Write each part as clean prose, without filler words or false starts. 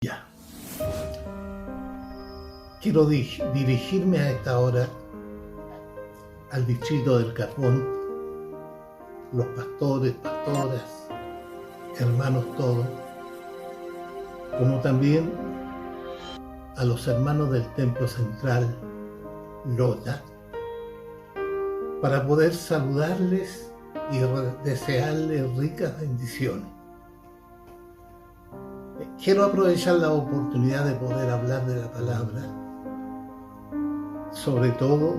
Ya. Quiero dirigirme a esta hora al distrito del Carbón, los pastores, pastoras, hermanos todos, como también a los hermanos del Templo Central, Lota, para poder saludarles y desearles ricas bendiciones. Quiero aprovechar la oportunidad de poder hablar de la palabra, sobre todo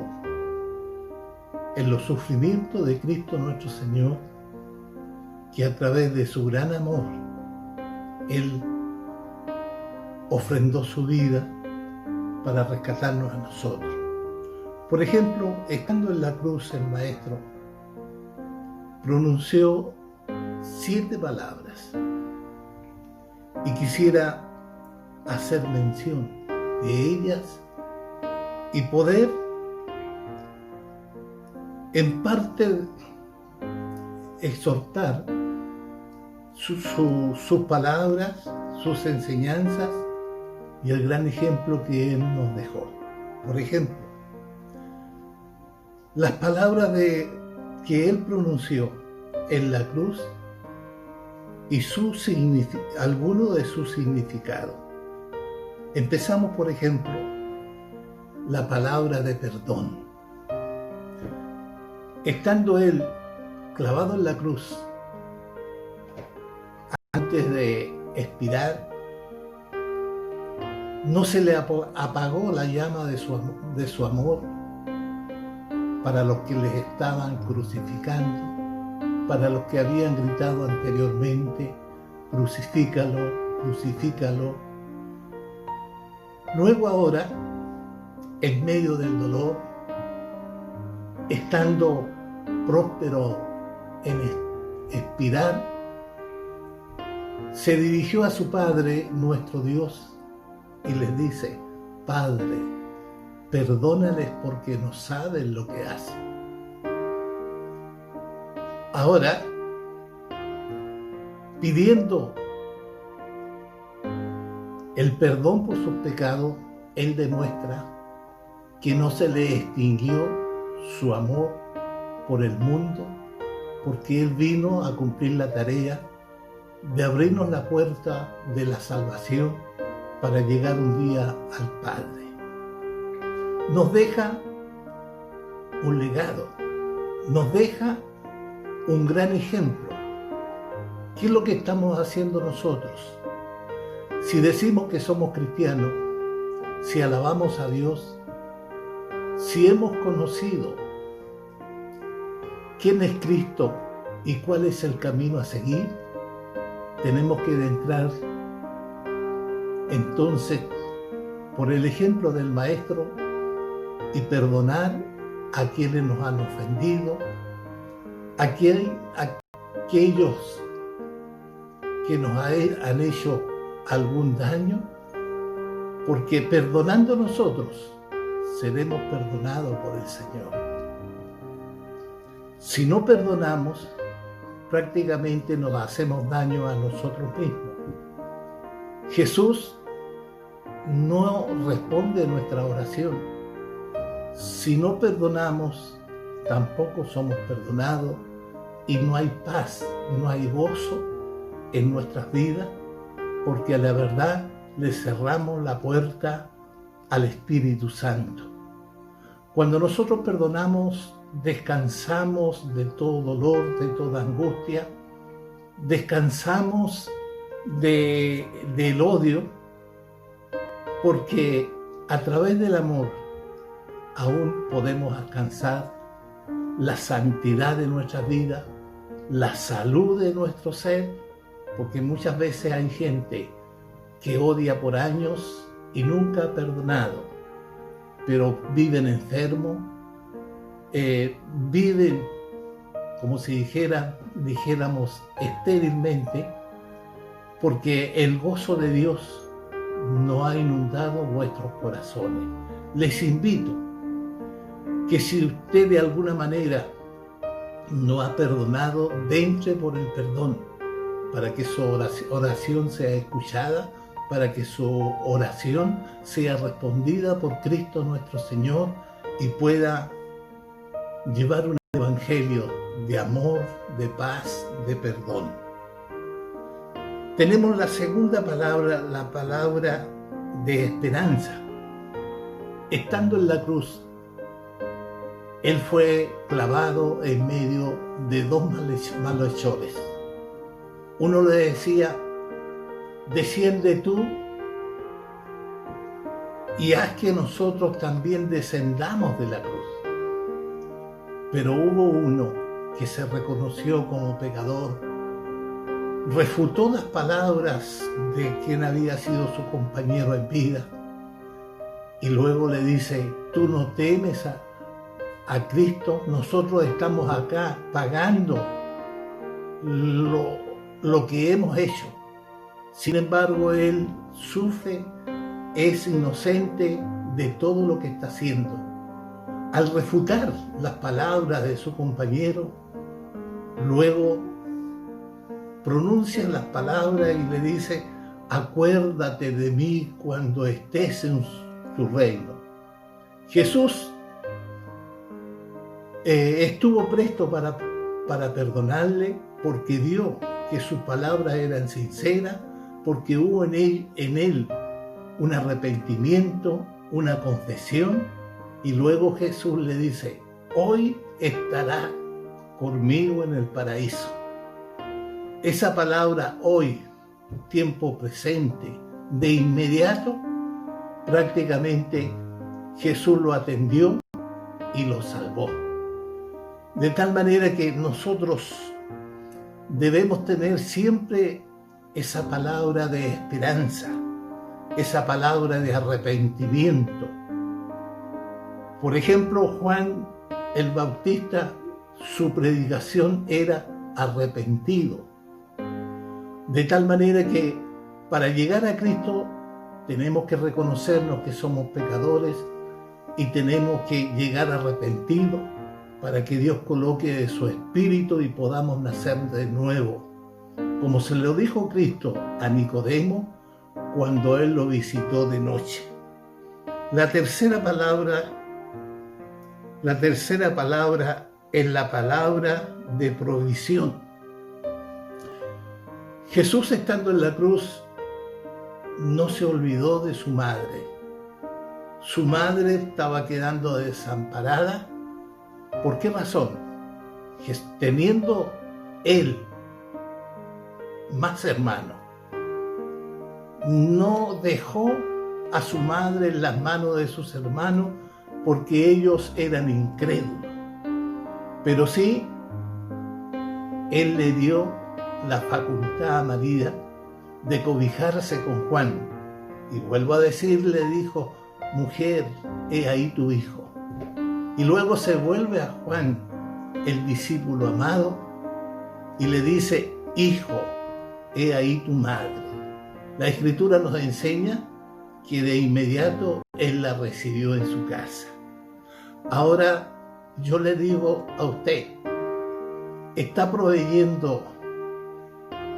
en los sufrimientos de Cristo nuestro Señor, que a través de su gran amor, Él ofrendó su vida para rescatarnos a nosotros. Por ejemplo, estando en la cruz, el Maestro pronunció 7 palabras y quisiera hacer mención de ellas y poder en parte exhortar sus palabras, sus enseñanzas y el gran ejemplo que Él nos dejó. Por ejemplo, las palabras que Él pronunció en la cruz y alguno de sus significados. Empezamos, por ejemplo, la palabra de perdón. Estando Él clavado en la cruz, antes de expirar, no se le apagó la llama de su amor para los que les estaban crucificando, para los que habían gritado anteriormente, crucifícalo, crucifícalo. Luego ahora, en medio del dolor, estando próspero en expirar, se dirigió a su Padre, nuestro Dios, y les dice: Padre, perdónales porque no saben lo que hacen. Ahora, pidiendo el perdón por sus pecados, Él demuestra que no se le extinguió su amor por el mundo, porque Él vino a cumplir la tarea de abrirnos la puerta de la salvación para llegar un día al Padre. Nos deja un legado, nos deja un gran ejemplo. ¿Qué es lo que estamos haciendo nosotros? Si decimos que somos cristianos, si alabamos a Dios, si hemos conocido quién es Cristo y cuál es el camino a seguir, tenemos que entrar entonces por el ejemplo del Maestro y perdonar a quienes nos han ofendido, a aquellos que nos han hecho algún daño, porque perdonando nosotros seremos perdonados por el Señor. Si no perdonamos, prácticamente nos hacemos daño a nosotros mismos. Jesús no responde nuestra oración. Si no perdonamos, tampoco somos perdonados y no hay paz, no hay gozo en nuestras vidas, porque a la verdad le cerramos la puerta al Espíritu Santo. Cuando nosotros perdonamos, descansamos de todo dolor, de toda angustia, descansamos del odio, porque a través del amor aún podemos alcanzar la santidad de nuestra vida, la salud de nuestro ser, porque muchas veces hay gente que odia por años y nunca ha perdonado, pero viven enfermos, viven como si dijéramos estérilmente, porque el gozo de Dios no ha inundado vuestros corazones. Les invito que si usted de alguna manera no ha perdonado, entre por el perdón, para que su oración sea escuchada para que su oración sea respondida por Cristo nuestro Señor y pueda llevar un evangelio de amor, de paz, de perdón. Tenemos la segunda palabra, la palabra de esperanza. Estando en la cruz, Él fue clavado en medio de dos malhechores. Uno le decía: desciende tú y haz que nosotros también descendamos de la cruz. Pero hubo uno que se reconoció como pecador, refutó las palabras de quien había sido su compañero en vida y luego le dice: tú no temes a Cristo, nosotros estamos acá pagando lo que hemos hecho. Sin embargo, él sufre, es inocente de todo lo que está haciendo. Al refutar las palabras de su compañero, luego pronuncia las palabras y le dice: acuérdate de mí cuando estés en tu reino. Jesús estuvo presto para perdonarle, porque vio que sus palabras eran sinceras, porque hubo en él un arrepentimiento, una confesión, y luego Jesús le dice: hoy estarás conmigo en el paraíso. Esa palabra hoy, tiempo presente, de inmediato, prácticamente Jesús lo atendió y lo salvó. De tal manera que nosotros debemos tener siempre esa palabra de esperanza, esa palabra de arrepentimiento. Por ejemplo, Juan el Bautista, su predicación era arrepentido. De tal manera que para llegar a Cristo tenemos que reconocernos que somos pecadores y tenemos que llegar arrepentidos para que Dios coloque de su espíritu y podamos nacer de nuevo. Como se lo dijo Cristo a Nicodemo cuando él lo visitó de noche. La tercera palabra es la palabra de provisión. Jesús, estando en la cruz, no se olvidó de su madre. Su madre estaba quedando desamparada. ¿Por qué razón? Teniendo él más hermanos, no dejó a su madre en las manos de sus hermanos porque ellos eran incrédulos. Pero sí, él le dio la facultad a María de cobijarse con Juan. Y vuelvo a decir, le dijo: mujer, he ahí tu hijo. Y luego se vuelve a Juan, el discípulo amado, y le dice: hijo, he ahí tu madre. La Escritura nos enseña que de inmediato él la recibió en su casa. Ahora yo le digo a usted, ¿está proveyendo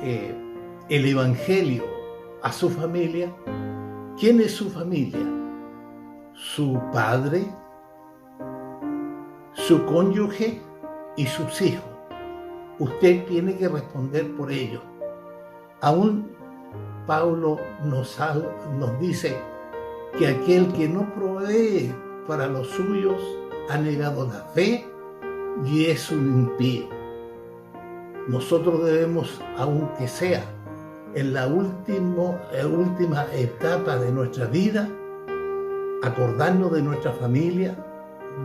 el Evangelio a su familia? ¿Quién es su familia? Su padre, su cónyuge y sus hijos. Usted tiene que responder por ellos. Aún Pablo nos dice que aquel que no provee para los suyos ha negado la fe y es un impío. Nosotros debemos, aunque sea en la última etapa de nuestra vida, acordarnos de nuestra familia,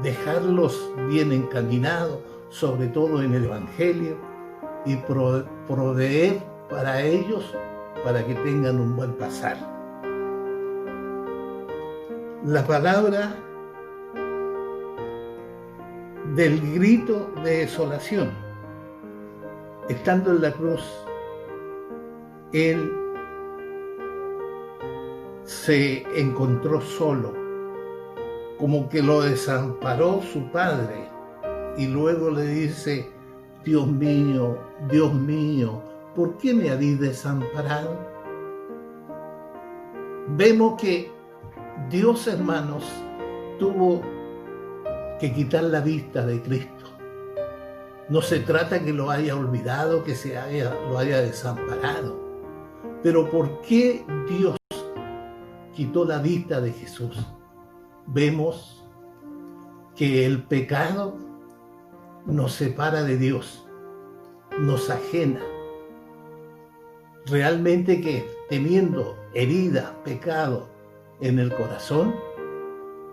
dejarlos bien encaminados, sobre todo en el Evangelio, y proveer para ellos para que tengan un buen pasar. La palabra del grito de desolación. Estando en la cruz, él se encontró solo, como que lo desamparó su padre, y luego le dice: Dios mío, ¿por qué me habéis desamparado? Vemos que Dios, hermanos, tuvo que quitar la vista de Cristo. No se trata que lo haya olvidado, que lo haya desamparado. Pero ¿por qué Dios quitó la vista de Jesús? Vemos que el pecado nos separa de Dios, nos ajena. Realmente que teniendo heridas, pecado en el corazón,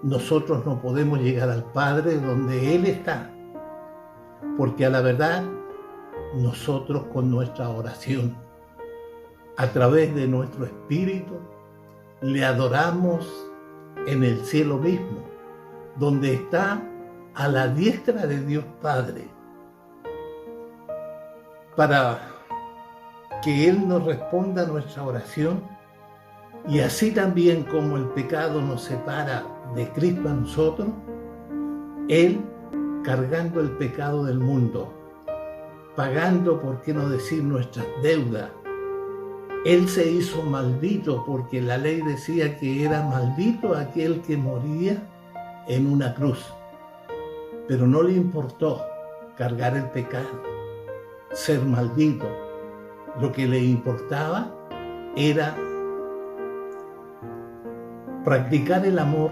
nosotros no podemos llegar al Padre donde Él está. Porque a la verdad, nosotros con nuestra oración, a través de nuestro espíritu, le adoramos en el cielo mismo, donde está a la diestra de Dios Padre, para que Él nos responda a nuestra oración, y así también como el pecado nos separa de Cristo a nosotros, Él, cargando el pecado del mundo, pagando, por qué no decir, nuestras deudas, Él se hizo maldito, porque la ley decía que era maldito aquel que moría en una cruz. Pero no le importó cargar el pecado, ser maldito. Lo que le importaba era practicar el amor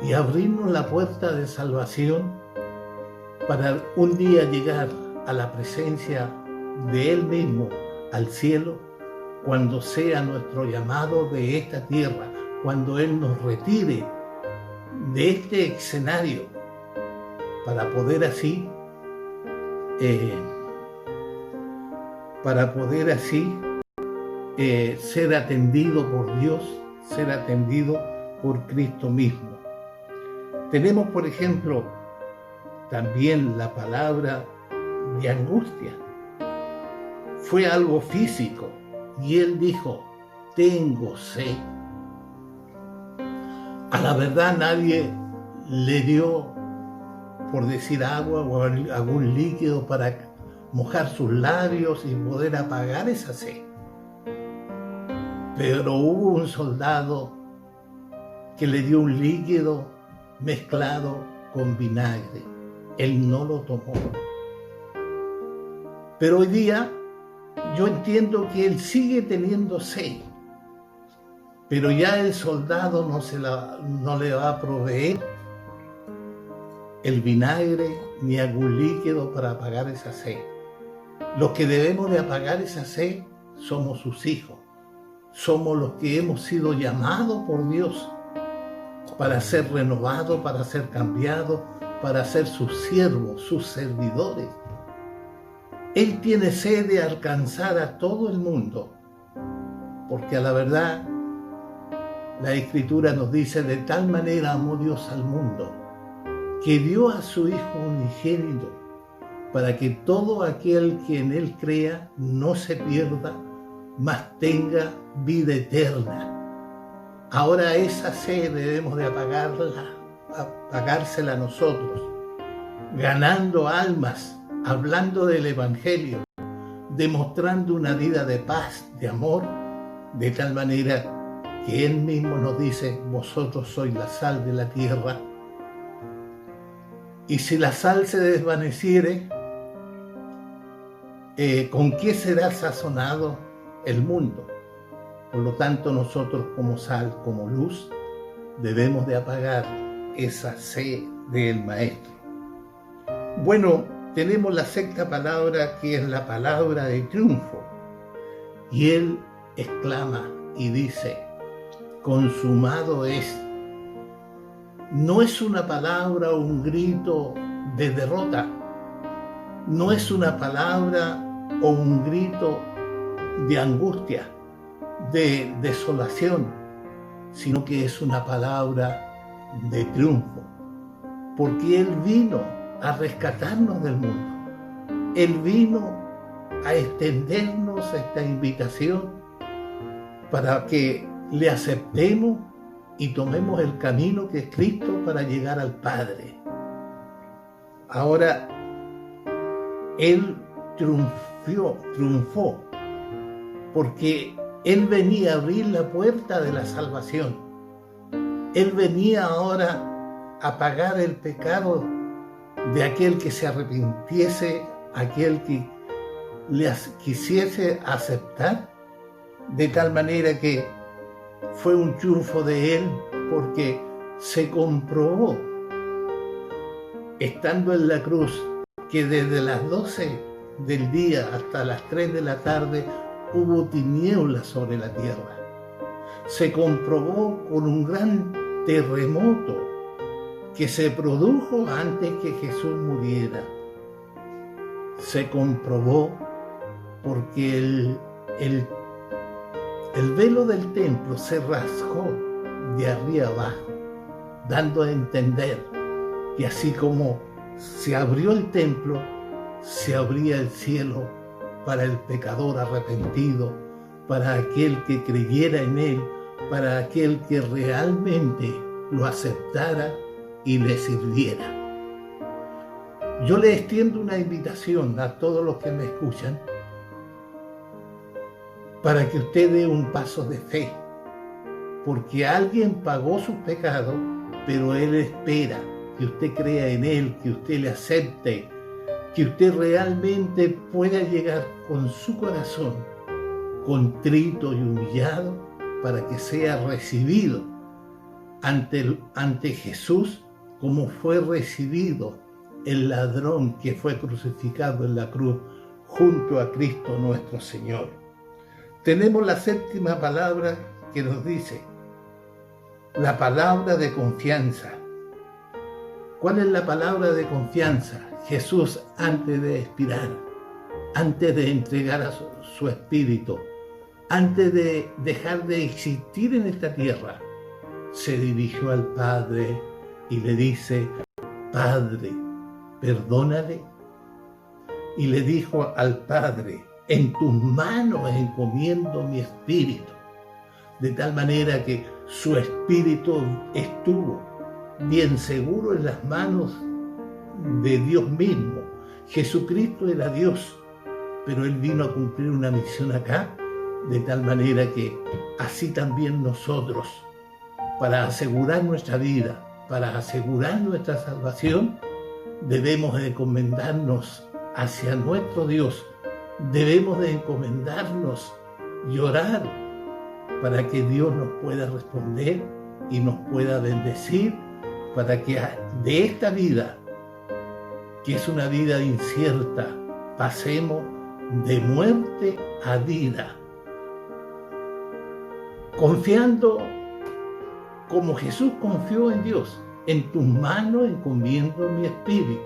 y abrirnos la puerta de salvación para un día llegar a la presencia de Él mismo, al cielo, cuando sea nuestro llamado de esta tierra, cuando Él nos retire de este escenario, para poder así ser atendido por Dios, ser atendido por Cristo mismo. Tenemos, por ejemplo, también la palabra de angustia. Fue algo físico y Él dijo: tengo sed. A la verdad nadie le dio, por decir, agua o algún líquido para mojar sus labios y poder apagar esa sed. Pero hubo un soldado que le dio un líquido mezclado con vinagre. Él no lo tomó. Pero hoy día yo entiendo que él sigue teniendo sed, pero ya el soldado no le va a proveer el vinagre ni algún líquido para apagar esa sed. Los que debemos de apagar esa sed somos sus hijos. Somos los que hemos sido llamados por Dios para ser renovados, para ser cambiados, para ser sus siervos, sus servidores. Él tiene sed de alcanzar a todo el mundo, porque a la verdad la Escritura nos dice: de tal manera amó Dios al mundo, que dio a su Hijo unigénito, para que todo aquel que en Él crea no se pierda, mas tenga vida eterna. Ahora esa sed debemos de apagársela nosotros, ganando almas, hablando del Evangelio, demostrando una vida de paz, de amor, de tal manera que Él mismo nos dice: vosotros sois la sal de la tierra. Y si la sal se desvaneciere, ¿con qué será sazonado el mundo? Por lo tanto, nosotros como sal, como luz, debemos de apagar esa sed del Maestro. Bueno, tenemos la sexta palabra, que es la palabra de triunfo. Y Él exclama y dice: consumado es. No es una palabra o un grito de derrota. No es una palabra o un grito de angustia, de desolación, sino que es una palabra de triunfo, porque Él vino a rescatarnos del mundo. Él vino a extendernos esta invitación para que le aceptemos y tomemos el camino que es Cristo para llegar al Padre. Ahora, Él triunfó, porque Él venía a abrir la puerta de la salvación. Él venía ahora a pagar el pecado de aquel que se arrepintiese, aquel que le quisiese aceptar, de tal manera que fue un triunfo de Él, porque se comprobó, estando en la cruz, que desde las 12 del día hasta las 3 de la tarde hubo tinieblas sobre la tierra. Se comprobó con un gran terremoto que se produjo antes que Jesús muriera. Se comprobó porque el velo del templo se rasgó de arriba abajo, dando a entender que así como se abrió el templo, se abría el cielo para el pecador arrepentido, para aquel que creyera en Él, para aquel que realmente lo aceptara y le sirviera. Yo le extiendo una invitación a todos los que me escuchan para que usted dé un paso de fe, porque alguien pagó sus pecados, pero Él espera que usted crea en Él, que usted le acepte, que usted realmente pueda llegar con su corazón contrito y humillado para que sea recibido ante Jesús como fue recibido el ladrón que fue crucificado en la cruz junto a Cristo nuestro Señor. Tenemos la séptima palabra que nos dice, la palabra de confianza. ¿Cuál es la palabra de confianza? Jesús, antes de expirar, antes de entregar a su espíritu, antes de dejar de existir en esta tierra, se dirigió al Padre y le dice, Padre, perdónale. Y le dijo al Padre, en tus manos encomiendo mi espíritu. De tal manera que su espíritu estuvo bien seguro en las manos de Dios mismo. Jesucristo era Dios, pero Él vino a cumplir una misión acá, de tal manera que así también nosotros, para asegurar nuestra vida, para asegurar nuestra salvación, debemos de encomendarnos hacia nuestro Dios, debemos de encomendarnos y orar para que Dios nos pueda responder y nos pueda bendecir, para que de esta vida, que es una vida incierta, pasemos de muerte a vida, confiando como Jesús confió en Dios. En tus manos encomiendo mi espíritu.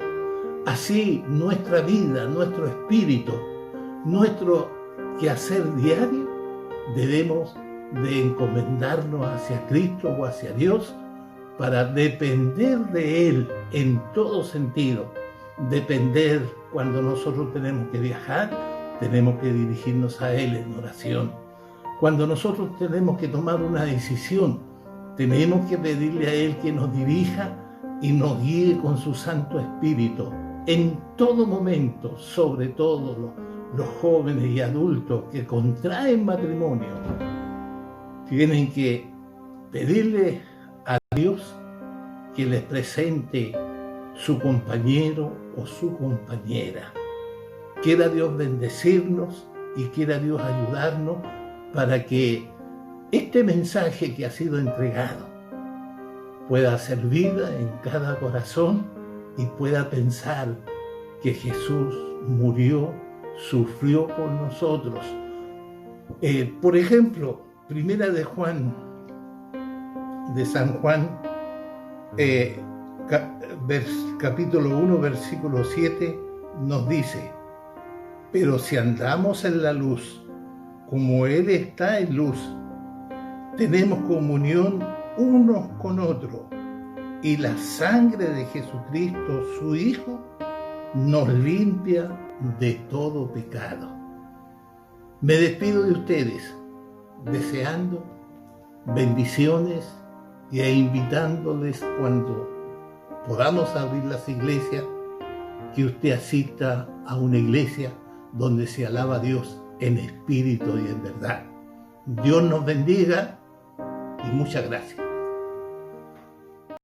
Así nuestra vida, nuestro espíritu, nuestro quehacer diario, debemos de encomendarnos hacia Cristo o hacia Dios para depender de Él en todo sentido. Depender cuando nosotros tenemos que viajar, tenemos que dirigirnos a Él en oración. Cuando nosotros tenemos que tomar una decisión, tenemos que pedirle a Él que nos dirija y nos guíe con su Santo Espíritu. En todo momento, sobre todo los jóvenes y adultos que contraen matrimonio, tienen que pedirle a Dios que les presente su compañero o su compañera. Quiera Dios bendecirnos y quiera Dios ayudarnos para que este mensaje que ha sido entregado pueda hacer vida en cada corazón y pueda pensar que Jesús murió, sufrió por nosotros. Por ejemplo, Primera de San Juan, capítulo 1, versículo 7, nos dice, pero si andamos en la luz, como Él está en luz, tenemos comunión unos con otros, y la sangre de Jesucristo, su Hijo, nos limpia de todo pecado. Me despido de ustedes, deseando bendiciones e invitándoles cuando podamos abrir las iglesias, que usted asista a una iglesia donde se alaba a Dios en espíritu y en verdad. Dios nos bendiga y muchas gracias.